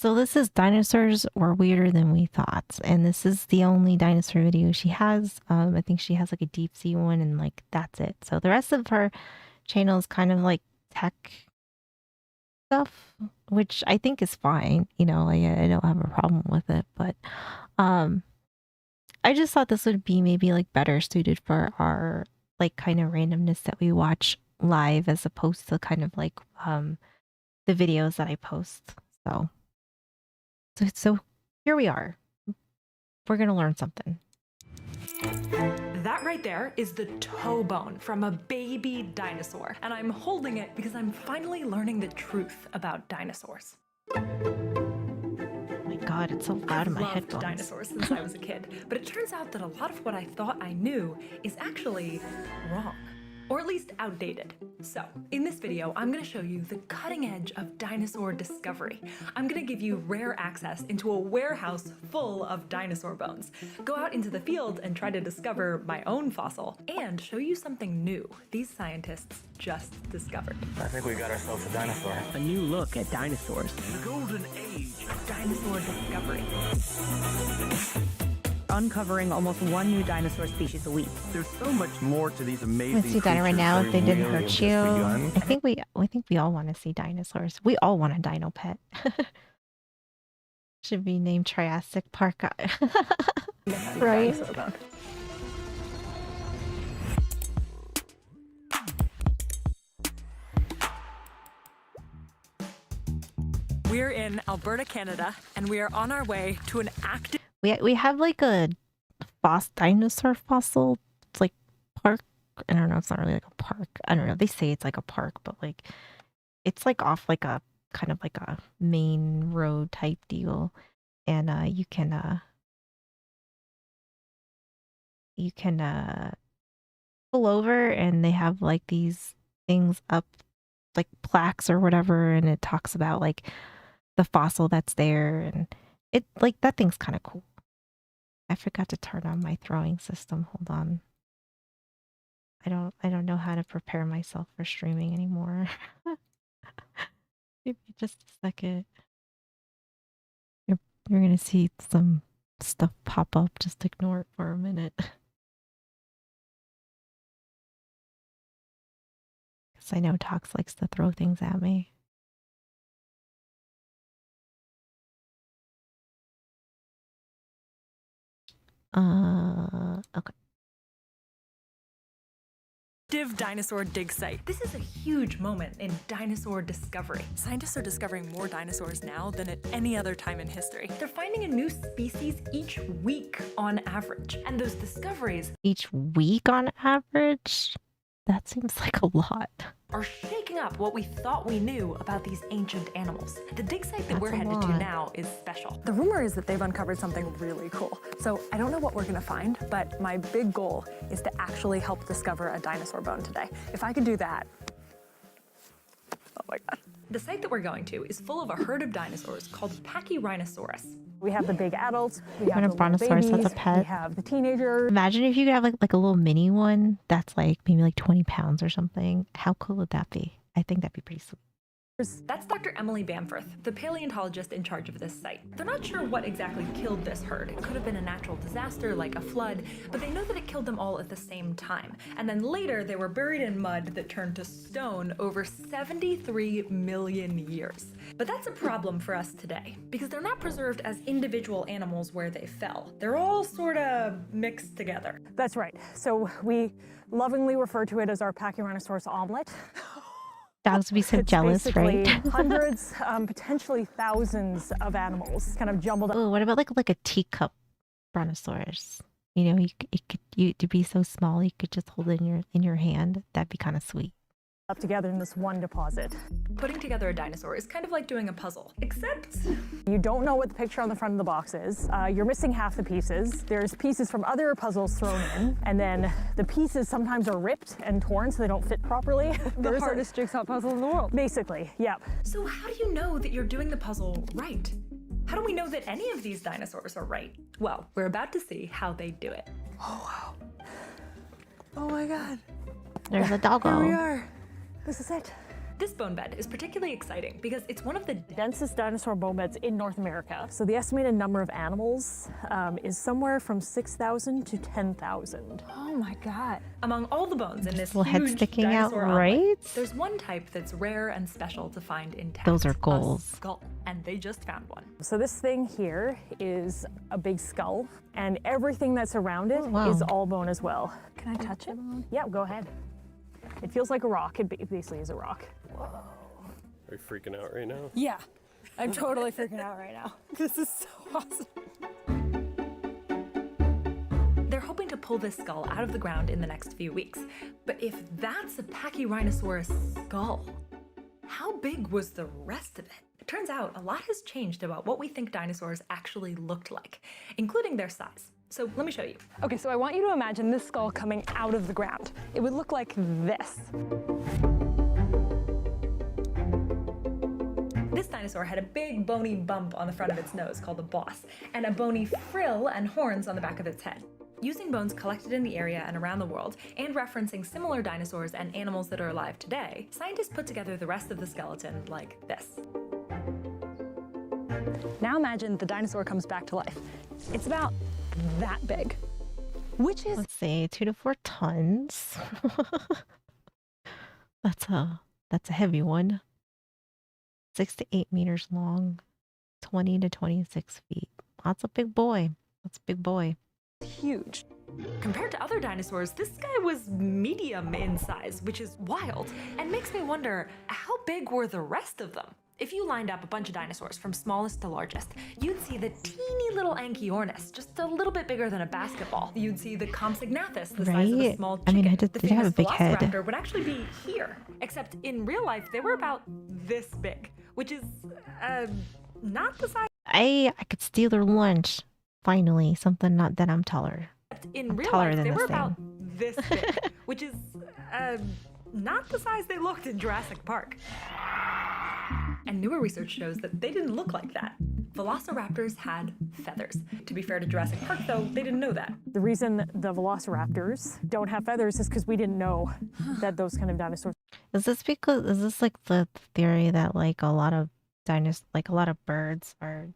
So this is dinosaurs were weirder than we thought, and this is the only dinosaur video she has. I think she has like a deep sea one, and like that's it. So the rest of her channel is kind of like tech stuff, which I think is fine. You know, like I don't have a problem with it, but um, I just thought this would be maybe like better suited for our like kind of randomness that we watch live as opposed to kind of like the videos that I post. So here we are. We're gonna learn something. That right there is the toe bone from a baby dinosaur, and I'm holding it because I'm finally learning the truth about dinosaurs. Oh my god, it's so loud in my I've headphones. loved dinosaurs since I was a kid, but it turns out that a lot of what I thought I knew is actually wrong. Or at least outdated. So, in this video, I'm gonna show you the cutting edge of dinosaur discovery. I'm gonna give you rare access into a warehouse full of dinosaur bones, go out into the field and try to discover my own fossil, and show you something new these scientists just discovered. I think we got ourselves a dinosaur. A new look at dinosaurs. The golden age. Dinosaur discovery. Uncovering almost one new dinosaur species a week. There's so much more to these amazing Let's see dino right creatures now. that They didn't really have hurt just you. begun. I think we all want to see dinosaurs. We all want a dino pet. Should be named Triassic Park. Right? Dinosaur bone. We're in Alberta, Canada, and we are on our way to an active We have like a dinosaur fossil. It's like park. I don't know. It's not really like a park. I don't know. They say it's like a park, but like it's like off like a kind of like a main road type deal, and you can pull over, and they have like these things up, like plaques or whatever, and it talks about like the fossil that's there, and it like that thing's kind of cool. I forgot to turn on my throwing system. Hold on. I don't know how to prepare myself for streaming anymore. Give me just a second. You're gonna see some stuff pop up. Just ignore it for a minute. Because I know Tox likes to throw things at me. Okay. dinosaur dig site. This is a huge moment in dinosaur discovery. Scientists are discovering more dinosaurs now than at any other time in history. They're finding a new species each week on average. And those discoveries Each week on average? That seems like a lot. are shaking up what we thought we knew about these ancient animals. The dig site that That's we're a headed to lot. now is special. The rumor is that they've uncovered something really cool. So I don't know what we're gonna find, but my big goal is to actually help discover a dinosaur bone today. If I could do that, oh my God. The site that we're going to is full of a herd of dinosaurs called Pachyrhinosaurus. We have the big adults, we What have a the little brontosaurus has a babies, pet. we have the teenagers. Imagine if you could have like a little mini one that's like maybe like 20 pounds or something. How cool would that be? I think that'd be pretty sweet. That's Dr. Emily Bamforth, the paleontologist in charge of this site. They're not sure what exactly killed this herd. It could have been a natural disaster like a flood, but they know that it killed them all at the same time. And then later they were buried in mud that turned to stone over 73 million years. But that's a problem for us today, because they're not preserved as individual animals where they fell. They're all sort of mixed together. That's right. So we lovingly refer to it as our Pachyrhinosaurus omelet. Dogs would be so It's jealous, basically right? hundreds, potentially thousands of animals kind of jumbled up. Oh, what about like a teacup brontosaurus? You know, you to be so small you could just hold it in your hand. That'd be kind of sweet. Together in this one deposit. Putting together a dinosaur is kind of like doing a puzzle, except You don't know what the picture on the front of the box is. You're missing half the pieces. There's pieces from other puzzles thrown in, and then the pieces sometimes are ripped and torn so they don't fit properly. The hardest jigsaw puzzle in the world. Basically, yep. So how do you know that you're doing the puzzle right? How do we know that any of these dinosaurs are right? Well, we're about to see how they do it. Oh my God. There's a doggo. Here we are. This is it. This bone bed is particularly exciting because it's one of the Densest dinosaur bone beds in North America. So the estimated number of animals is somewhere from 6,000 to 10,000. Oh my God. Among all the bones in this Little head huge sticking out, dinosaur omelet, right? there's one type that's rare and special to find intact. Those are a goals. skull, and they just found one. So this thing here is a big skull, and everything that's around it wow. is all bone as well. Can I touch it? Yeah, go ahead. It feels like a rock. It basically is a rock. Are you freaking out right now? Yeah. I'm totally freaking out right now. This is so awesome. They're hoping to pull this skull out of the ground in the next few weeks. But if that's a Pachyrhinosaurus skull, how big was the rest of it? It turns out a lot has changed about what we think dinosaurs actually looked like, including their size. So let me show you. Okay, so I want you to imagine this skull coming out of the ground. It would look like this. This dinosaur had a big bony bump on the front of its nose called a boss, and a bony frill and horns on the back of its head. Using bones collected in the area and around the world, and referencing similar dinosaurs and animals that are alive today, scientists put together the rest of the skeleton like this. Now imagine the dinosaur comes back to life. It's about that big, which is Let's see, 2 to 4 tons. That's a heavy one. 6 to 8 meters long, 20 to 26 feet. That's a big boy. That's a big boy. huge. Compared to other dinosaurs, this guy was medium in size, which is wild, and makes me wonder, how big were the rest of them? If you lined up a bunch of dinosaurs from smallest to largest, you'd see the teeny little Anchiornis, just a little bit bigger than a basketball. You'd see the Compsognathus, the size of a Right? small I chicken. mean, the did have a famous big head. Velociraptor would actually be here, except in real life, they were about this big, which is, not the size. I could steal their lunch. Finally, something not that I'm taller. In I'm real taller life, than they this were thing. about this big, which is, not the size they looked in Jurassic Park. And newer research shows that they didn't look like that. Velociraptors had feathers. To be fair to Jurassic Park, though, they didn't know that. The reason the velociraptors don't have feathers is because we didn't know that those kind of dinosaurs. Is this like the theory that like a lot of a lot of birds are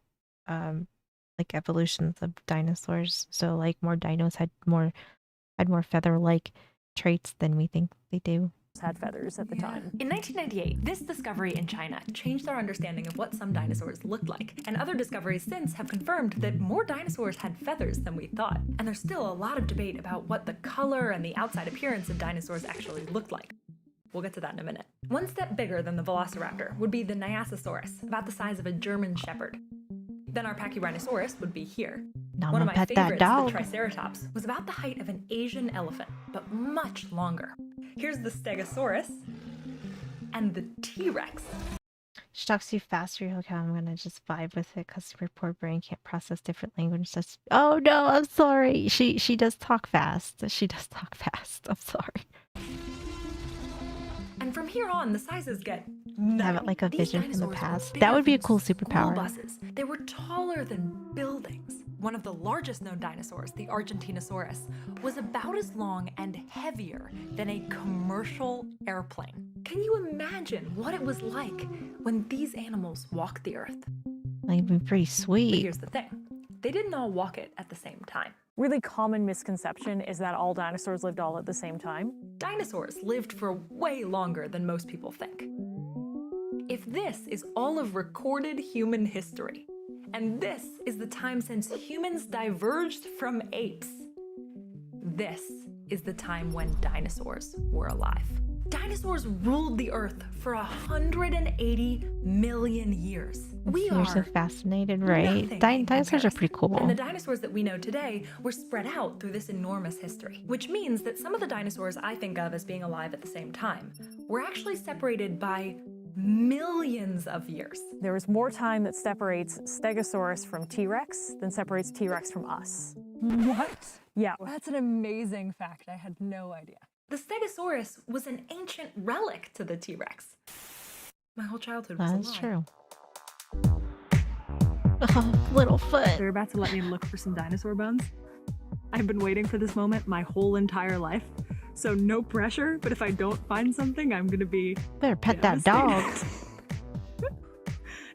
like evolutions of dinosaurs? So like more dinos had more feather-like traits than we think they do. Had feathers at the time. In 1998, this discovery in China changed our understanding of what some dinosaurs looked like, and other discoveries since have confirmed that more dinosaurs had feathers than we thought. And there's still a lot of debate about what the color and the outside appearance of dinosaurs actually looked like. We'll get to that in a minute. One step bigger than the Velociraptor would be the Nyasasaurus, about the size of a German Shepherd. Then our Pachyrhinosaurus would be here. Now One I'm of gonna my pet that favorites, the dog. Triceratops, was about the height of an Asian elephant, but much longer. Here's the Stegosaurus and the T-Rex. She talks too fast. You're like, I'm gonna just vibe with it because your poor brain can't process different language. That's, oh no, I'm sorry. She does talk fast. She does talk fast. I'm sorry. And from here on, the sizes get Have nutty. it like a These vision from the dinosaurs were past. bigger That would be a than cool school superpower. buses. They were taller than buildings. One of the largest known dinosaurs, the Argentinosaurus, was about as long and heavier than a commercial airplane. Can you imagine what it was like when these animals walked the earth? Like, it'd be pretty But sweet. here's the thing. They didn't all walk it at the same time. Really common misconception is that all dinosaurs lived all at the same time. Dinosaurs lived for way longer than most people think. If this is all of recorded human history, and this is the time since humans diverged from apes, this is the time when dinosaurs were alive. Dinosaurs ruled the earth for 180 million years. We You're are so fascinated, right? nothing in Dinosaurs are pretty comparison. cool. And the dinosaurs that we know today were spread out through this enormous history, which means that some of the dinosaurs I think of as being alive at the same time were actually separated by millions of years. There is more time that separates Stegosaurus from T-Rex than separates T-Rex from us. What? Yeah. That's an amazing fact. I had no idea. The Stegosaurus was an ancient relic to the T-Rex. My whole childhood was a That's lie. true. Oh, little foot. They're about to let me look for some dinosaur bones. I've been waiting for this moment my whole entire life. so no pressure, but if I don't find something, I'm gonna be Better pet that dog.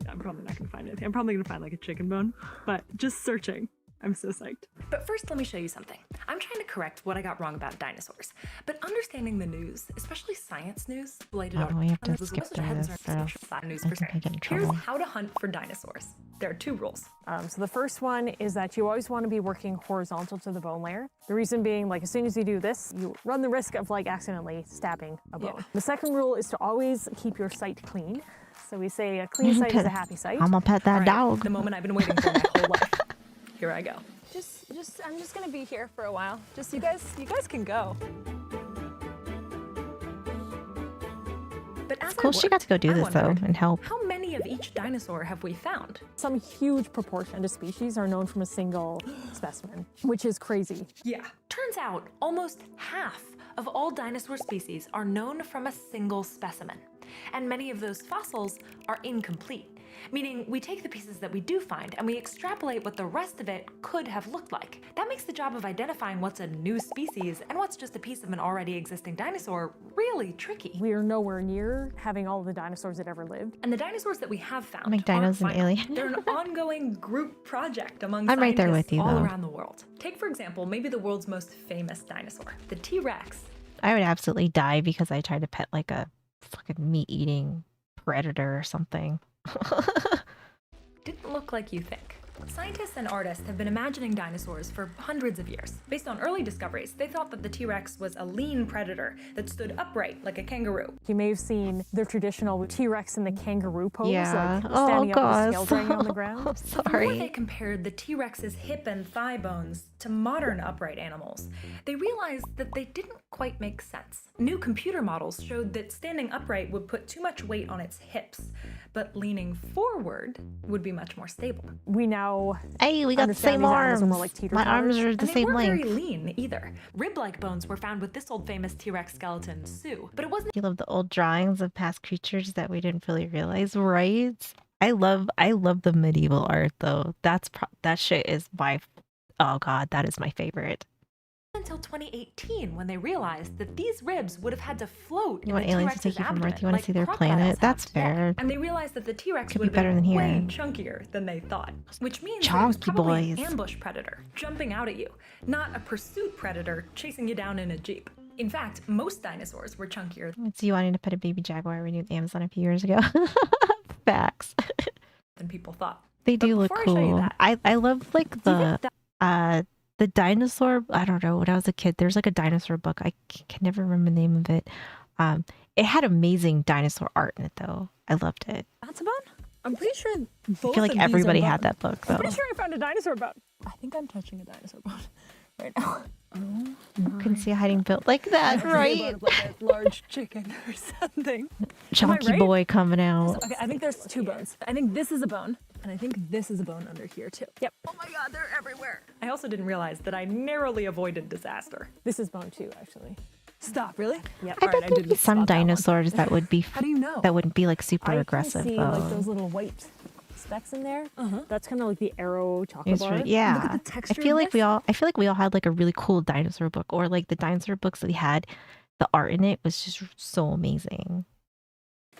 I'm probably not gonna find anything. I'm probably gonna find like a chicken bone, but just searching. I'm so psyched. But first, let me show you something. I'm trying to correct what I got wrong about dinosaurs. But understanding the news, especially science news, related Oh, we have to articles, skip was a through heads this, or or news I for think I get in Here's trouble. how to hunt for dinosaurs. There are 2 rules. So the first one is that you always want to be working horizontal to the bone layer. The reason being, like, as soon as you do this, you run the risk of like accidentally stabbing a bone. Yeah. The second rule is to always keep your sight clean. So we say a clean sight is a happy sight. I'm gonna pet that All right, dog. the moment I've been waiting for my whole life. Here I go. I'm just gonna be here for a while. Just you guys can go. But as Cool, she got to go do this though and help. How many of each dinosaur have we found? Some huge proportion of species are known from a single specimen, which is crazy. Yeah. Turns out almost half of all dinosaur species are known from a single specimen. And many of those fossils are incomplete, meaning we take the pieces that we do find and we extrapolate what the rest of it could have looked like. That makes the job of identifying what's a new species and what's just a piece of an already existing dinosaur really tricky. We are nowhere near having all of the dinosaurs that ever lived. And the dinosaurs that we have found Make aren't dinos an final. alien. They're an ongoing group project among I'm right there scientists with you, all though. around the world. Take, for example, maybe the world's most famous dinosaur, the T-Rex. I would absolutely die because I tried to pet like a fucking meat-eating predator or something. Didn't look like you think. Scientists and artists have been imagining dinosaurs for hundreds of years. Based on early discoveries, they thought that the T-Rex was a lean predator that stood upright like a kangaroo. You may have seen the traditional T-Rex and the kangaroo pose, Yeah. like Oh, standing up with gosh. his tail dragging on the ground. I'm The more sorry. they compared the T-Rex's hip and thigh bones to modern upright animals, they realized that they didn't quite make sense. New computer models showed that standing upright would put too much weight on its hips, but leaning forward would be much more stable. We now Hey, we got the understand same these animals arms. are more like teeter My arms totters. are And the they same weren't length. very lean either. Rib-like bones were found with this old famous T-Rex skeleton, Sue, but it wasn't You love the old drawings of past creatures that we didn't really realize, right? I love the medieval art though. That shit is oh god, that is my favorite. until 2018 when they realized that these ribs would have had to float You in want the aliens to T-Rex's take you from Earth? abdomen, You want to like see their crocodiles planet? have That's today. fair. And they realized that the T-Rex Could would be have better been than way here. chunkier than they thought, which means that it was Chonky probably boys. an ambush predator jumping out at you, not a pursuit predator chasing you down in a jeep. In fact, most dinosaurs were chunkier It's you wanting to pet a baby jaguar we knew on Amazon a few years ago. Facts. than people thought. They But do look before I show you cool. that- I love like the dinosaur. I don't know. When I was a kid, there's like a dinosaur book. I can never remember the name of it. It had amazing dinosaur art in it though. I loved it. That's a bone? I'm pretty sure I both feel like of these are everybody had bone. that book I'm though. pretty sure I found a dinosaur bone. I think I'm touching a dinosaur bone right now. Couldn't see a hiding built like that, right? Like a large chicken or something. Chunky right? boy coming out. Okay, I think there's 2 bones. I think this is a bone, and I think this is a bone under here too. Yep. Oh my god, they're everywhere. I also didn't realize that I narrowly avoided disaster. This is bone too, actually. Stop, really? Yep. I Alright, bet there'd be didn't some spot that one. dinosaurs that would be How do you know? that wouldn't be like super I aggressive can see though. like those little white specks in there. That's kind of like the arrow chocolate It's bar. really- yeah. Look at the texture I feel of like this. I feel like we all had like a really cool dinosaur book, or like the dinosaur books that we had. The art in it was just so amazing.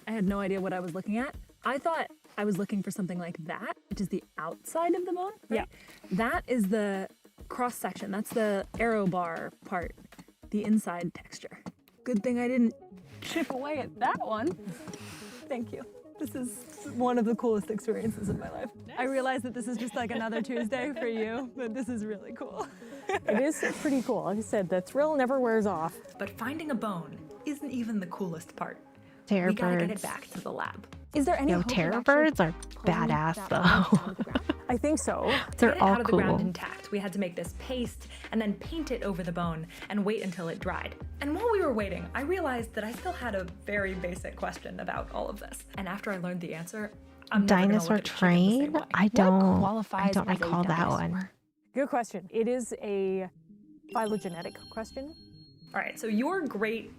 I had no idea what I was looking at. I thought I was looking for something like that, which is the outside of the bone. Right? Yeah. That is the cross section. That's the arrow bar part, the inside texture. Good thing I didn't chip away at that one. Thank you. This is one of the coolest experiences of my life. I realize that this is just like another Tuesday for you, but this is really cool. It is pretty cool. Like I said, the thrill never wears off. But finding a bone isn't even the coolest part. Terror We gotta get it birds. back to the lab. Is there any Yo, hope of terror actually birds are pulling badass that bone out though. of the ground? I think so. To They're get it all out of the ground cool. intact, we had to make this paste and then paint it over the bone and wait until it dried. And while we were waiting, I realized that I still had a very basic question about all of this. And after I learned the answer, I'm never gonna Dinosaur look at a chicken the same train? way. I don't qualifies as a recall that one. dinosaur? Good question. It is a phylogenetic question. All right, so your great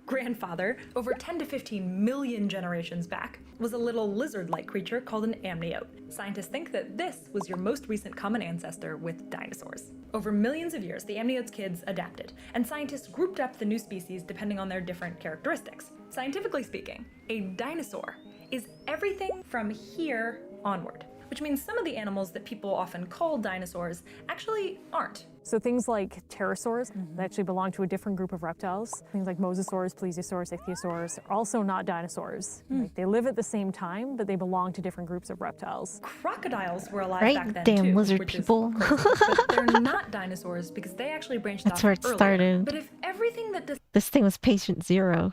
grandfather, over 10 to 15 million generations back, was a little lizard-like creature called an amniote. Scientists think that this was your most recent common ancestor with dinosaurs. Over millions of years, the amniote's kids adapted, and scientists grouped up the new species depending on their different characteristics. Scientifically speaking, a dinosaur is everything from here onward, which means some of the animals that people often call dinosaurs actually aren't. So things like pterosaurs, they actually belong to a different group of reptiles. Things like mosasaurs, plesiosaurs, ichthyosaurs are also not dinosaurs. Like, they live at the same time, but they belong to different groups of reptiles. Crocodiles were alive Right? back then Damn too, lizard which people. is crazy, but they're not dinosaurs because they actually branched That's off where it earlier. started. But if everything that This thing was patient zero.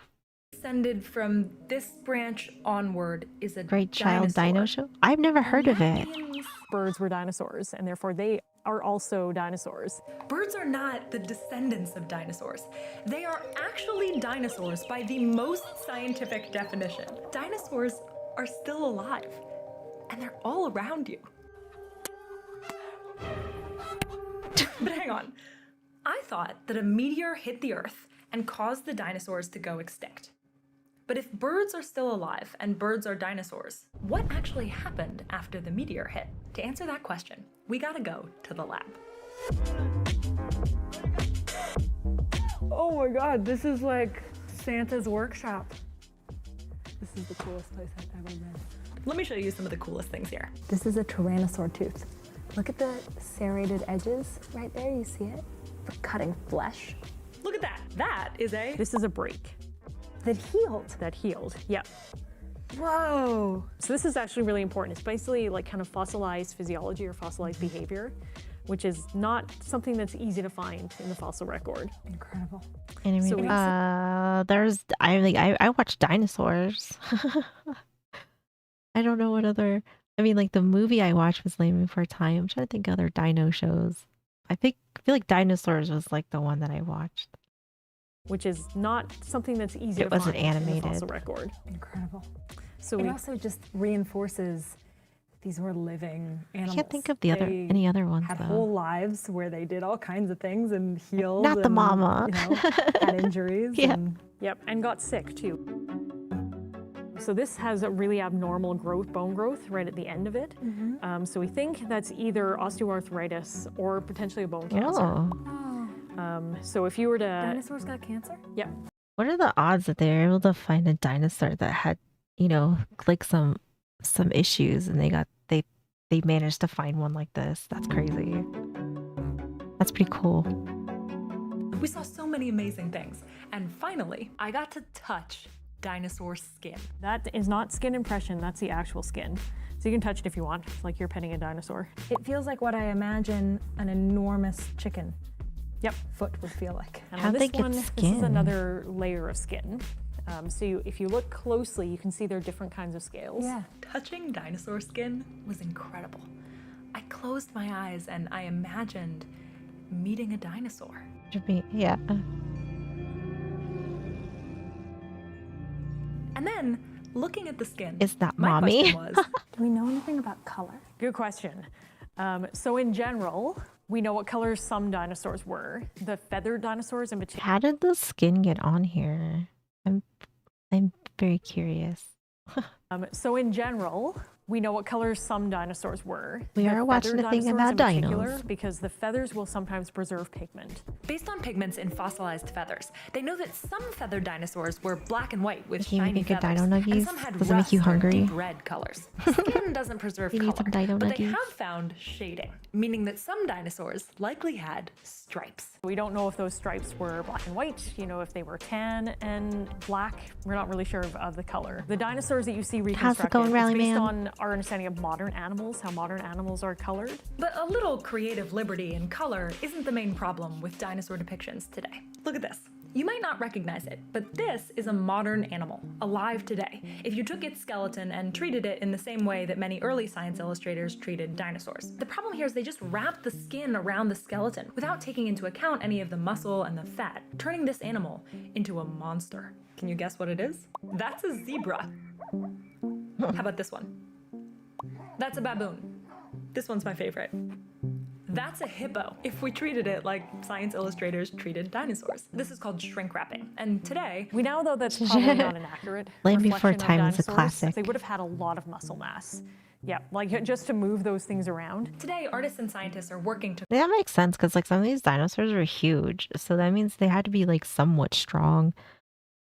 descended from this branch onward is a Great Child dinosaur, Dino Show? I've never heard of that it. means Birds were dinosaurs, and therefore they are also dinosaurs. birds are not the descendants of dinosaurs. They are actually dinosaurs by the most scientific definition. Dinosaurs are still alive, and they're all around you. But hang on. I thought that a meteor hit the Earth and caused the dinosaurs to go extinct. But if birds are still alive and birds are dinosaurs, what actually happened after the meteor hit? To answer that question, we gotta go to the lab. Oh my god, this is like Santa's workshop. This is the coolest place I've ever been. Let me show you some of the coolest things here. This is a tyrannosaur tooth. Look at the serrated edges right there, you see it? For cutting flesh. Look at that. That is a... This is a break That healed. that healed. Yep. Whoa. So this is actually really important. It's basically like kind of fossilized physiology or fossilized behavior, which is not something that's easy to find in the fossil record. Incredible. Anyway, So we- I watch dinosaurs. I don't know what other. I mean, like the movie I watched was Land Before Time. I'm trying to think of other dino shows. I feel like Dinosaurs was like the one that I watched. Which is not something that's easy It to wasn't find in the animated. fossil record. Incredible. So It we also just reinforces these were living I animals. can't think of the They any other ones had though. whole lives where they did all kinds of things and healed. Not the and, mama. You know, had injuries. Yeah. And Yep, and got sick too. So this has a really abnormal bone growth right at the end of it. So we think that's either osteoarthritis or potentially a bone cancer. Oh, So if you were to, dinosaurs got cancer? yep, what are the odds that they're able to find a dinosaur that had, like some issues, and they managed to find one like this? That's crazy. That's pretty cool. We saw so many amazing things. And finally, I got to touch dinosaur skin. that is not skin impression. That's the actual skin. So you can touch it if you want, like you're petting a dinosaur. It feels like what I imagine an enormous chicken Yep. foot would feel like. And How'd on they this get one, this skin? is another layer of skin. If you look closely, you can see there are different kinds of scales. Yeah. Touching dinosaur skin was incredible. I closed my eyes and I imagined meeting a dinosaur. Should be, yeah. And then, looking at the skin, It's not my mommy. question was, Do we know anything about color? Good question. So in general, we know what colors some dinosaurs were. The feathered dinosaurs in particular. How did the skin get on here? I'm very curious. So in general, we know what colors some dinosaurs were. We The are watching feathered a thing dinosaurs about in particular, dinos. because the feathers will sometimes preserve pigment. based on pigments in fossilized feathers, they know that some feathered dinosaurs were black and white with Can you shiny make a feathers, dino and nuggies? some had Does it make you rust or hungry? deep red colors. Skin doesn't preserve You need color, some dino but they nuggies? have found shading, meaning that some dinosaurs likely had stripes. We don't know if those stripes were black and white, if they were tan and black. We're not really sure of the color. The dinosaurs that you see reconstructed going, is Rally based Man? on our understanding of modern animals, how modern animals are colored. But a little creative liberty in color isn't the main problem with dinosaur depictions today. Look at this. You might not recognize it, but this is a modern animal, alive today. If you took its skeleton and treated it in the same way that many early science illustrators treated dinosaurs. The problem here is they just wrapped the skin around the skeleton without taking into account any of the muscle and the fat, turning this animal into a monster. Can you guess what it is? That's a zebra. How about this one? That's a baboon. This one's my favorite. That's a hippo, if we treated it like Science Illustrators treated dinosaurs. This is called shrink wrapping. And today, We now know that's probably not an accurate Land Before reflection of Time is a dinosaurs. classic. They would have had a lot of muscle mass. Yeah, like just to move those things around. today artists and scientists are working to That makes sense because like some of these dinosaurs are huge, so that means they had to be like somewhat strong.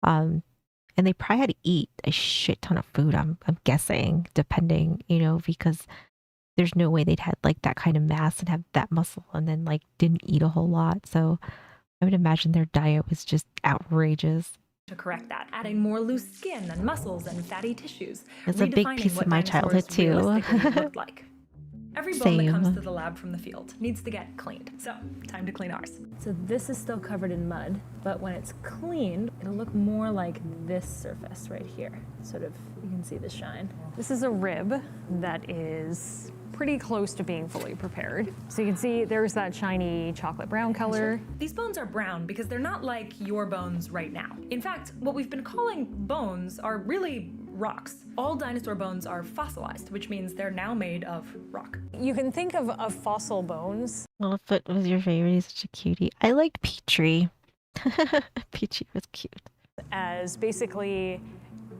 And they probably had to eat a shit ton of food. I'm guessing, depending, because there's no way they'd had like that kind of mass and have that muscle and then like didn't eat a whole lot. So I would imagine their diet was just outrageous. correct that, adding more loose skin and muscles and fatty tissues. It's a big redefining piece what of my dinosaurs childhood too. realistically looked like. Every bone that comes Same. to the lab from the field needs to get cleaned. So, time to clean ours. So this is still covered in mud, but when it's cleaned, it'll look more like this surface right here. Sort of, you can see the shine. This is a rib that is pretty close to being fully prepared. So you can see there's that shiny chocolate brown color. These bones are brown because they're not like your bones right now. In fact, what we've been calling bones are really rocks. All dinosaur bones are fossilized, which means they're now made of rock. You can think of fossil bones. Littlefoot was your favorite. He's such a cutie. I liked Petrie. Petrie was cute. As basically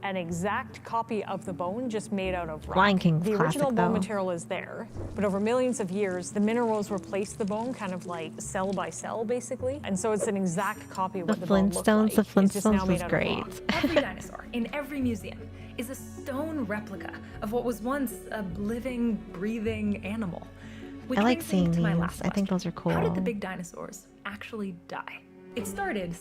an exact copy of the bone just made out of rock. Lion King's the original classic, bone though. material is there, but over millions of years, the minerals replaced the bone kind of like cell by cell, basically. And so it's an exact copy of The what the bone looked Flintstones, like. the It's just now Flintstones made was out of great. rock. Every dinosaur in every museum is a stone replica of what was once a living, breathing animal. Which I like brings me seeing to my these. last I think question. those are cool. How did the big dinosaurs actually die? It started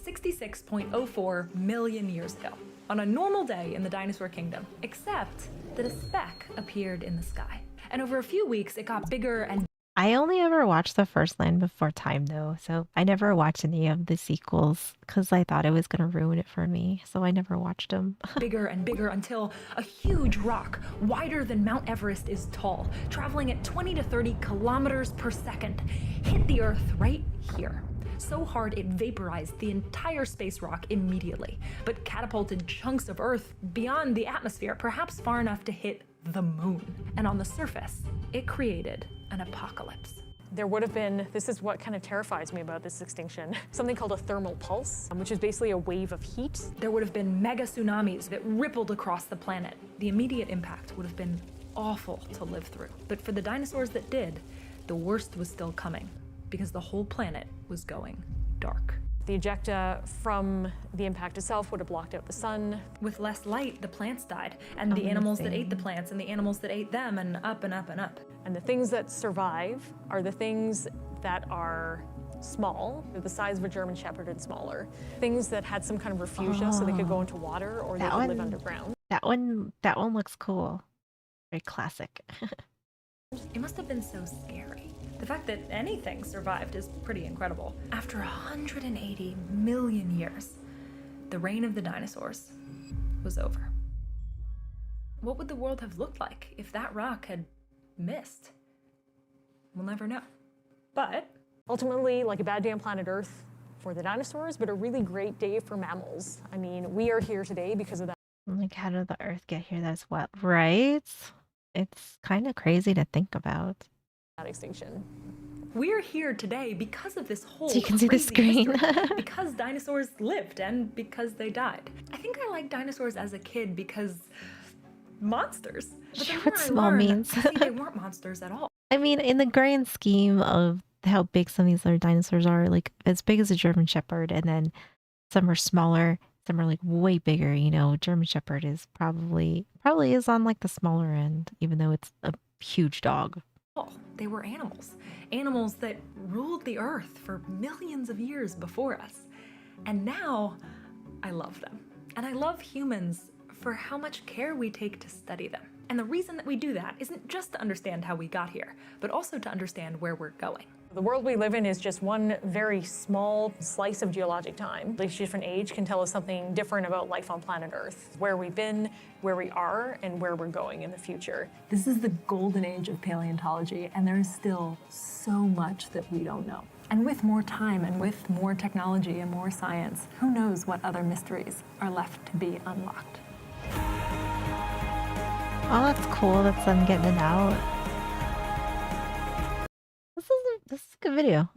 66.04 million years ago, on a normal day in the dinosaur kingdom, except that a speck appeared in the sky. And over a few weeks, it got bigger and I only ever watched the first Land Before Time though, so I never watched any of the sequels because I thought it was gonna ruin it for me, so I never watched them. bigger and bigger until a huge rock, wider than Mount Everest is tall, traveling at 20 to 30 kilometers per second, hit the Earth right here. So hard it vaporized the entire space rock immediately, but catapulted chunks of Earth beyond the atmosphere, perhaps far enough to hit the moon. And on the surface, it created an apocalypse. There would have been, this is what kind of terrifies me about this extinction, something called a thermal pulse, which is basically a wave of heat. There would have been mega tsunamis that rippled across the planet. The immediate impact would have been awful to live through. But for the dinosaurs that did, the worst was still coming, because the whole planet was going dark. The ejecta from the impact itself would have blocked out the sun. With less light, the plants died, and the animals that ate the plants, and the animals that ate them, and up and up and up. And the things that survive are the things that are small, they're the size of a German Shepherd and smaller. Things that had some kind of refugia so they could go into water or they That could live one- underground. That one looks cool. Very classic. It must have been so scary. The fact that anything survived is pretty incredible. After 180 million years, the reign of the dinosaurs was over. What would the world have looked like if that rock had missed? We'll never know. But Ultimately, like a bad day on planet Earth for the dinosaurs, but a really great day for mammals. I mean, we are here today because of that Like, how did the Earth get here? That's what, right? It's kind of crazy to think about. extinction. we're here today because of this whole So you can see the crazy screen. history. Because dinosaurs lived and because they died. I think I liked dinosaurs as a kid because monsters. But Sure, the what more I small learned, means. I see they weren't monsters at all. I mean, in the grand scheme of how big some of these other dinosaurs are, like as big as a German Shepherd, and then some are smaller, some are like way bigger. German Shepherd is probably is on like the smaller end, even though it's a huge dog. They were animals. Animals that ruled the earth for millions of years before us. And now I love them. And I love humans for how much care we take to study them. And the reason that we do that isn't just to understand how we got here, but also to understand where we're going. The world we live in is just one very small slice of geologic time. Each different age can tell us something different about life on planet Earth, where we've been, where we are, and where we're going in the future. This is the golden age of paleontology, and there is still so much that we don't know. And with more time and with more technology and more science, who knows what other mysteries are left to be unlocked. Oh, that's cool. That's them getting it out. This video.